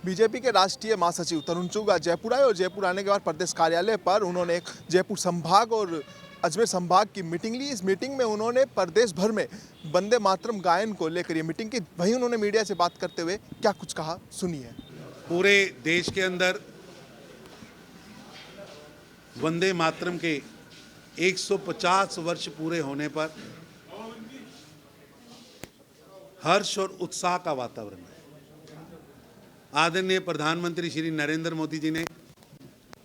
BJP के राष्ट्रीय महासचिव तरुण चुग आज जयपुर आए और जयपुर आने के बाद प्रदेश कार्यालय पर उन्होंने एक जयपुर संभाग और अजमेर संभाग की मीटिंग ली। इस मीटिंग में उन्होंने प्रदेश भर में वंदे मातरम गायन को लेकर ये मीटिंग की। वहीं उन्होंने मीडिया से बात करते हुए क्या कुछ कहा, सुनिए। पूरे देश के अंदर वंदे मातरम के 150 वर्ष पूरे होने पर हर्ष और उत्साह का वातावरण है। आदरणीय प्रधानमंत्री श्री नरेंद्र मोदी जी ने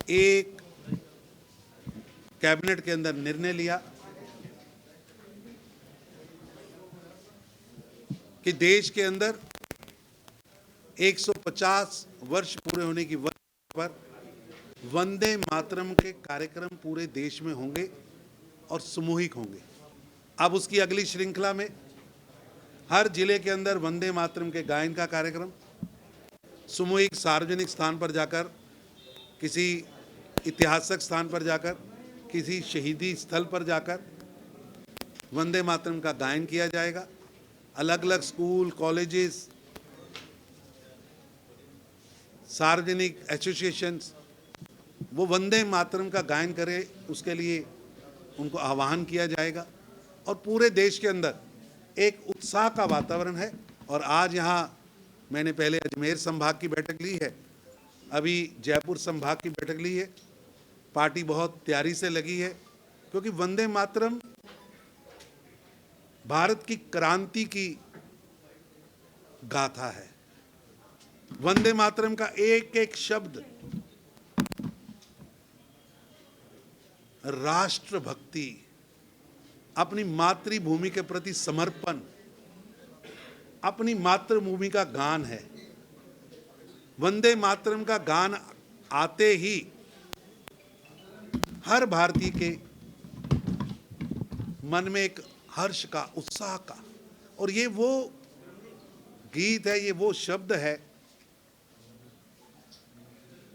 एक कैबिनेट के अंदर निर्णय लिया कि देश के अंदर 150 वर्ष पूरे होने की वर्ष पर वंदे मातरम के कार्यक्रम पूरे देश में होंगे और सामूहिक होंगे। अब उसकी अगली श्रृंखला में हर जिले के अंदर वंदे मातरम के गायन का कार्यक्रम, सामूहिक सार्वजनिक स्थान पर जाकर, किसी ऐतिहासिक स्थान पर जाकर, किसी शहीदी स्थल पर जाकर वंदे मातरम का गायन किया जाएगा। अलग अलग स्कूल, कॉलेजेस, सार्वजनिक एसोसिएशंस वो वंदे मातरम का गायन करें, उसके लिए उनको आह्वान किया जाएगा और पूरे देश के अंदर एक उत्साह का वातावरण है। और आज यहाँ मैंने पहले अजमेर संभाग की बैठक ली है, अभी जयपुर संभाग की बैठक ली है। पार्टी बहुत तैयारी से लगी है क्योंकि वंदे मातरम भारत की क्रांति की गाथा है। वंदे मातरम का एक एक शब्द राष्ट्रभक्ति, अपनी मातृभूमि के प्रति समर्पण, अपनी मातृभूमि का गान है। वंदे मातरम का गान आते ही हर भारतीय के मन में एक हर्ष का, उत्साह का, और ये वो गीत है, ये वो शब्द है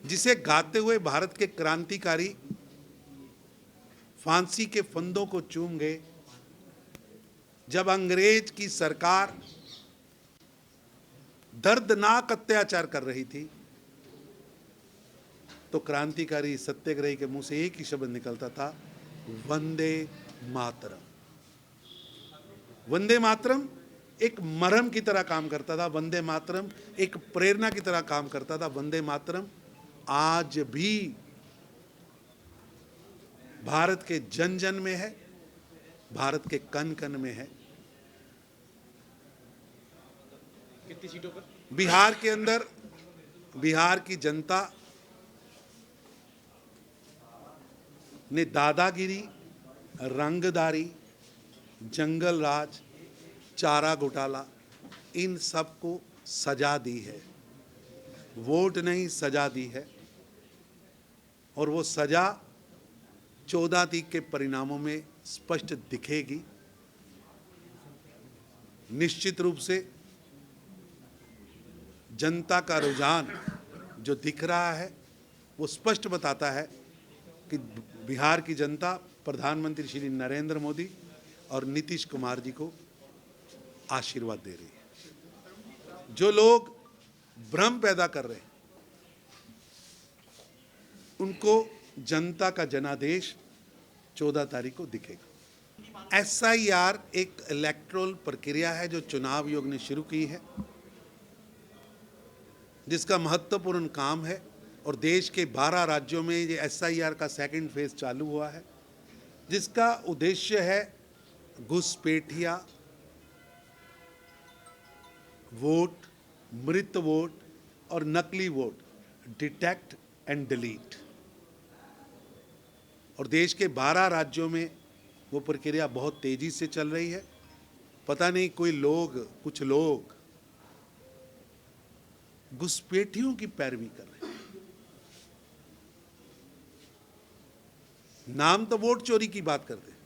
जिसे गाते हुए भारत के क्रांतिकारी फांसी के फंदों को चूम गए। जब अंग्रेज की सरकार दर्दनाक अत्याचार कर रही थी तो क्रांतिकारी सत्याग्रही के मुंह से एक ही शब्द निकलता था, वंदे मातरम। वंदे मातरम एक मरहम की तरह काम करता था, वंदे मातरम एक प्रेरणा की तरह काम करता था। वंदे मातरम आज भी भारत के जन जन में है, भारत के कण कण में है। कितनी सीटों पर? बिहार के अंदर बिहार की जनता ने दादागिरी, रंगदारी, जंगल राज, चारा घोटाला, इन सब को सजा दी है। वोट नहीं, सजा दी है और वो सजा 14 तारीख के परिणामों में स्पष्ट दिखेगी। निश्चित रूप से जनता का रुझान जो दिख रहा है वो स्पष्ट बताता है कि बिहार की जनता प्रधानमंत्री श्री नरेंद्र मोदी और नीतीश कुमार जी को आशीर्वाद दे रही है। जो लोग भ्रम पैदा कर रहे हैं उनको जनता का जनादेश 14 तारीख को दिखेगा। SIR एक इलेक्टोरल प्रक्रिया है जो चुनाव आयोग ने शुरू की है, जिसका महत्वपूर्ण काम है और देश के 12 राज्यों में ये SIR का सेकंड फेज चालू हुआ है, जिसका उद्देश्य है घुसपैठिया वोट, मृत वोट और नकली वोट डिटेक्ट एंड डिलीट। और देश के 12 राज्यों में वो प्रक्रिया बहुत तेजी से चल रही है। पता नहीं कुछ लोग घुसपैठियों की पैरवी कर रहे हैं। नाम तो वोट चोरी की बात करते हैं,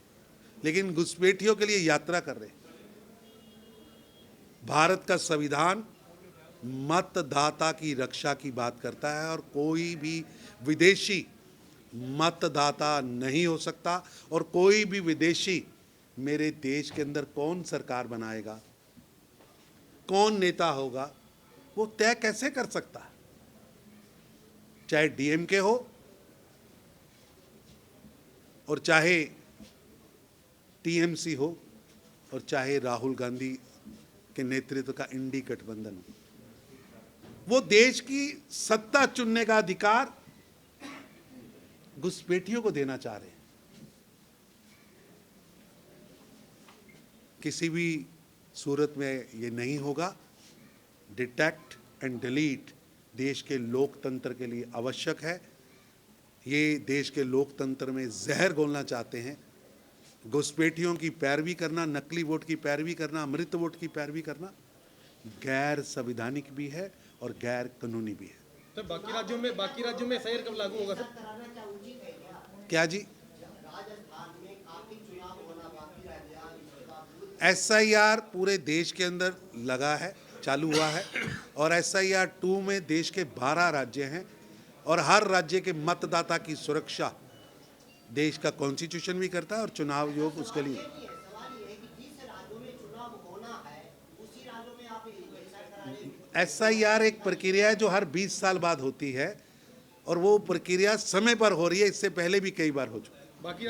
लेकिन घुसपैठियों के लिए यात्रा कर रहे हैं। भारत का संविधान मतदाता की रक्षा की बात करता है और कोई भी विदेशी मतदाता नहीं हो सकता और कोई भी विदेशी मेरे देश के अंदर कौन सरकार बनाएगा, कौन नेता होगा, वो तय कैसे कर सकता है। चाहे डीएमके हो और चाहे टीएमसी हो और चाहे राहुल गांधी के नेतृत्व का इंडी गठबंधन हो, वो देश की सत्ता चुनने का अधिकार घुसपैठियों को देना चाह रहे हैं। किसी भी सूरत में ये नहीं होगा। डिटेक्ट एंड डिलीट देश के लोकतंत्र के लिए आवश्यक है। ये देश के लोकतंत्र में जहर घोलना चाहते हैं। घुसपैठियों की पैरवी करना, नकली वोट की पैरवी करना, अमृत वोट की पैरवी करना गैर संवैधानिक भी है और गैर कानूनी भी है। सर बाकी राज्यों में एसआईआर कब लागू होगा सर? क्या जी? एसआईआर पूरे देश के अंदर लगा है, चालू हुआ है और एसआईआर 2 में देश के 12 राज्य हैं और हर राज्य के मतदाता की सुरक्षा देश का कॉन्स्टिट्यूशन भी करता है और चुनाव आयोग उसके लिए। एसआईआर एक प्रक्रिया है जो हर 20 साल बाद होती है और वो प्रक्रिया समय पर हो रही है, इससे पहले भी कई बार हो चुकी है। बाकी